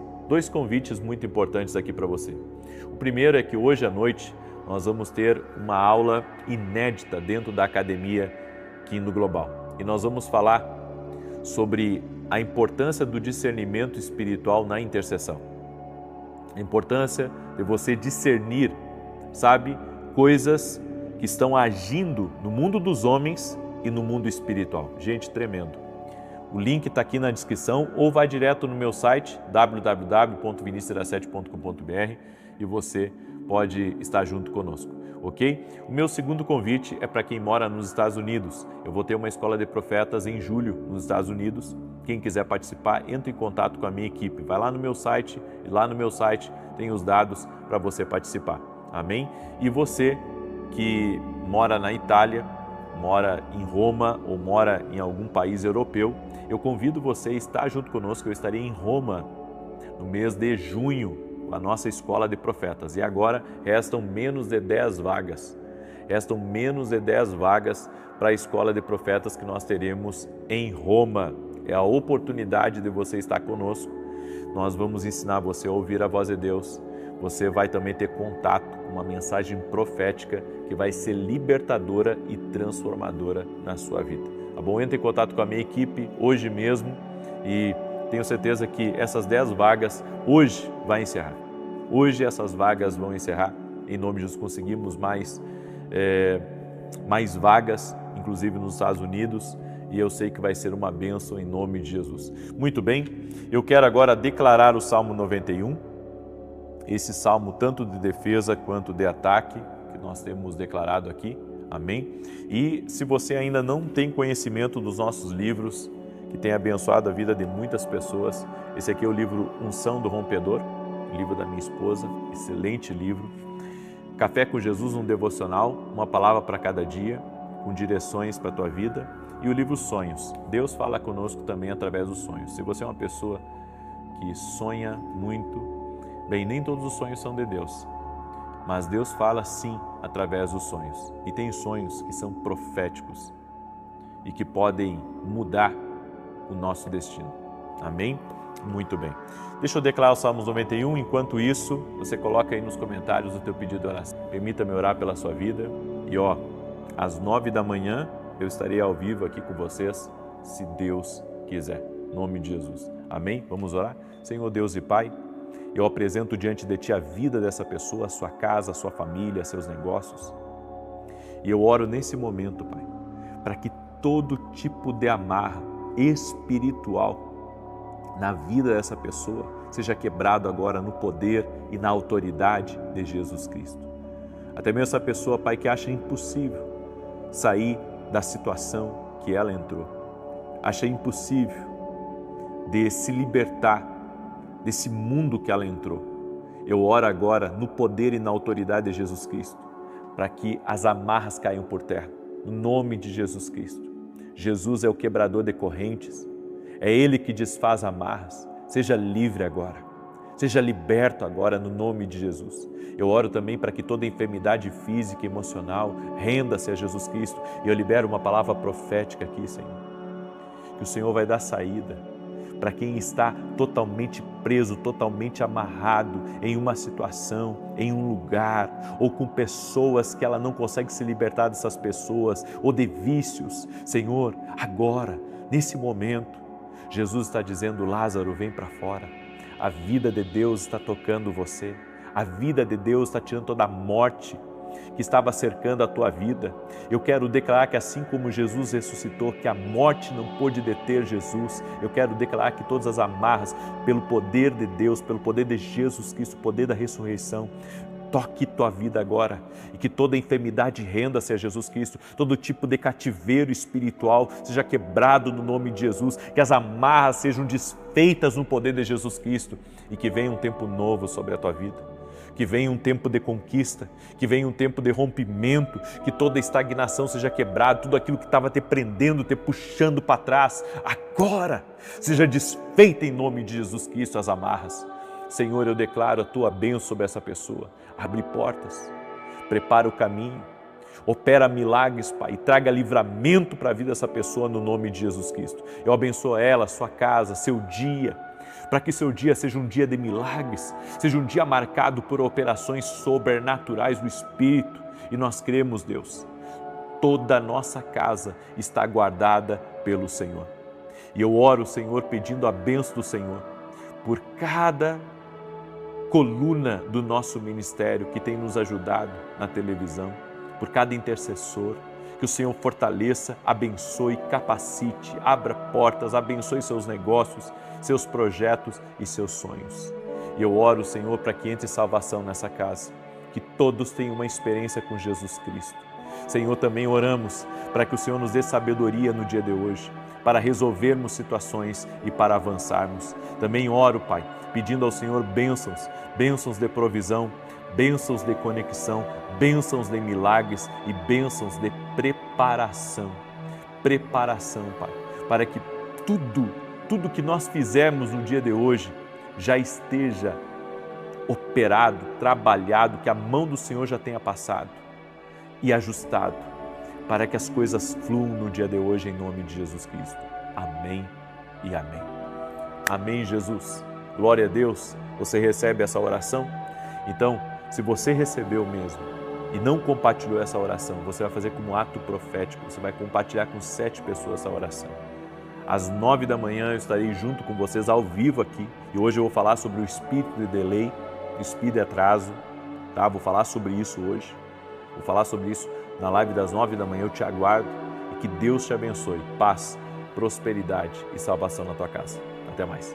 convites muito importantes aqui para você. O primeiro é que hoje à noite nós vamos ter uma aula inédita dentro da academia Quino Global. E nós vamos falar sobre a importância do discernimento espiritual na intercessão. A importância de você discernir, coisas que estão agindo no mundo dos homens e no mundo espiritual. Gente, tremendo. O link está aqui na descrição ou vai direto no meu site www.vinicius17.com.br e você pode estar junto conosco, ok? O meu segundo convite é para quem mora nos Estados Unidos. Eu vou ter uma escola de profetas em julho nos Estados Unidos. Quem quiser participar, entre em contato com a minha equipe. Vai lá no meu site e lá no meu site tem os dados para você participar. Amém? E você que mora na Itália, mora em Roma ou mora em algum país europeu, eu convido você a estar junto conosco. Eu estarei em Roma no mês de junho, com a nossa escola de profetas. E agora restam menos de 10 vagas. Restam menos de 10 vagas para a escola de profetas que nós teremos em Roma. É a oportunidade de você estar conosco. Nós vamos ensinar você a ouvir a voz de Deus. Você vai também ter contato com uma mensagem profética que vai ser libertadora e transformadora na sua vida. Tá bom? Entre em contato com a minha equipe hoje mesmo e tenho certeza que essas 10 vagas hoje vai encerrar. Hoje essas vagas vão encerrar. Em nome de Jesus, conseguimos mais vagas, inclusive nos Estados Unidos, e eu sei que vai ser uma bênção em nome de Jesus. Muito bem, eu quero agora declarar o Salmo 91, esse salmo tanto de defesa quanto de ataque, que nós temos declarado aqui, amém? E se você ainda não tem conhecimento dos nossos livros, que tem abençoado a vida de muitas pessoas, esse aqui é o livro Unção do Rompedor, o livro da minha esposa, excelente livro. Café com Jesus, um devocional, uma palavra para cada dia, com direções para a tua vida. E o livro Sonhos. Deus fala conosco também através dos sonhos. Se você é uma pessoa que sonha muito, bem, nem todos os sonhos são de Deus, mas Deus fala sim através dos sonhos. E tem sonhos que são proféticos e que podem mudar o nosso destino. Amém? Muito bem. Deixa eu declarar o Salmos 91. Enquanto isso, você coloca aí nos comentários o teu pedido de oração. Permita-me orar pela sua vida. E às 9 da manhã, eu estarei ao vivo aqui com vocês, se Deus quiser. Em nome de Jesus. Amém? Vamos orar? Senhor Deus e Pai, eu apresento diante de Ti a vida dessa pessoa, a sua casa, a sua família, seus negócios. E eu oro nesse momento, Pai, para que todo tipo de amarra espiritual na vida dessa pessoa seja quebrado agora no poder e na autoridade de Jesus Cristo. Até mesmo essa pessoa, Pai, que acha impossível sair da situação que ela entrou. Acha impossível de se libertar desse mundo que ela entrou. Eu oro agora no poder e na autoridade de Jesus Cristo, para que as amarras caiam por terra, no nome de Jesus Cristo. Jesus é o quebrador de correntes, é Ele que desfaz amarras. Seja livre agora, seja liberto agora no nome de Jesus. Eu oro também para que toda enfermidade física e emocional renda-se a Jesus Cristo. E eu libero uma palavra profética aqui, Senhor, que o Senhor vai dar saída para quem está totalmente preso, totalmente amarrado em uma situação, em um lugar, ou com pessoas que ela não consegue se libertar dessas pessoas, ou de vícios. Senhor, agora, nesse momento, Jesus está dizendo: Lázaro, vem para fora. A vida de Deus está tocando você. A vida de Deus está tirando toda a morte que estava cercando a tua vida. Eu quero declarar que assim como Jesus ressuscitou, que a morte não pôde deter Jesus, eu quero declarar que todas as amarras, pelo poder de Deus, pelo poder de Jesus Cristo, o poder da ressurreição, toque tua vida agora e que toda enfermidade renda-se a Jesus Cristo, todo tipo de cativeiro espiritual seja quebrado no nome de Jesus, que as amarras sejam desfeitas no poder de Jesus Cristo e que venha um tempo novo sobre a tua vida. Que venha um tempo de conquista, que venha um tempo de rompimento, que toda estagnação seja quebrada, tudo aquilo que estava te prendendo, te puxando para trás, agora seja desfeita em nome de Jesus Cristo as amarras. Senhor, eu declaro a tua bênção sobre essa pessoa. Abre portas, prepara o caminho, opera milagres, Pai, e traga livramento para a vida dessa pessoa no nome de Jesus Cristo. Eu abençoo ela, sua casa, seu dia, para que seu dia seja um dia de milagres, seja um dia marcado por operações sobrenaturais do Espírito. E nós cremos, Deus, toda a nossa casa está guardada pelo Senhor. E eu oro, Senhor, pedindo a bênção do Senhor por cada coluna do nosso ministério que tem nos ajudado na televisão, por cada intercessor, que o Senhor fortaleça, abençoe, capacite, abra portas, abençoe seus negócios, seus projetos e seus sonhos. E eu oro, Senhor, para que entre salvação nessa casa, que todos tenham uma experiência com Jesus Cristo. Senhor, também oramos para que o Senhor nos dê sabedoria no dia de hoje, para resolvermos situações e para avançarmos. Também oro, Pai, pedindo ao Senhor bênçãos, bênçãos de provisão, bênçãos de conexão, bênçãos de milagres e bênçãos de preparação. Preparação, Pai, para que tudo que nós fizermos no dia de hoje já esteja operado, trabalhado, que a mão do Senhor já tenha passado. e ajustado, para que as coisas fluam no dia de hoje, em nome de Jesus Cristo. Amém e amém. Amém, Jesus. Glória a Deus. Você recebe essa oração? Então, se você recebeu mesmo e não compartilhou essa oração, você vai fazer como um ato profético, você vai compartilhar com 7 pessoas essa oração. Às 9 da manhã eu estarei junto com vocês ao vivo aqui e hoje eu vou falar sobre o espírito de delay, espírito de atraso, tá? Vou falar sobre isso hoje, vou falar sobre isso na live das 9 da manhã, eu te aguardo e que Deus te abençoe. Paz, prosperidade e salvação na tua casa. Até mais.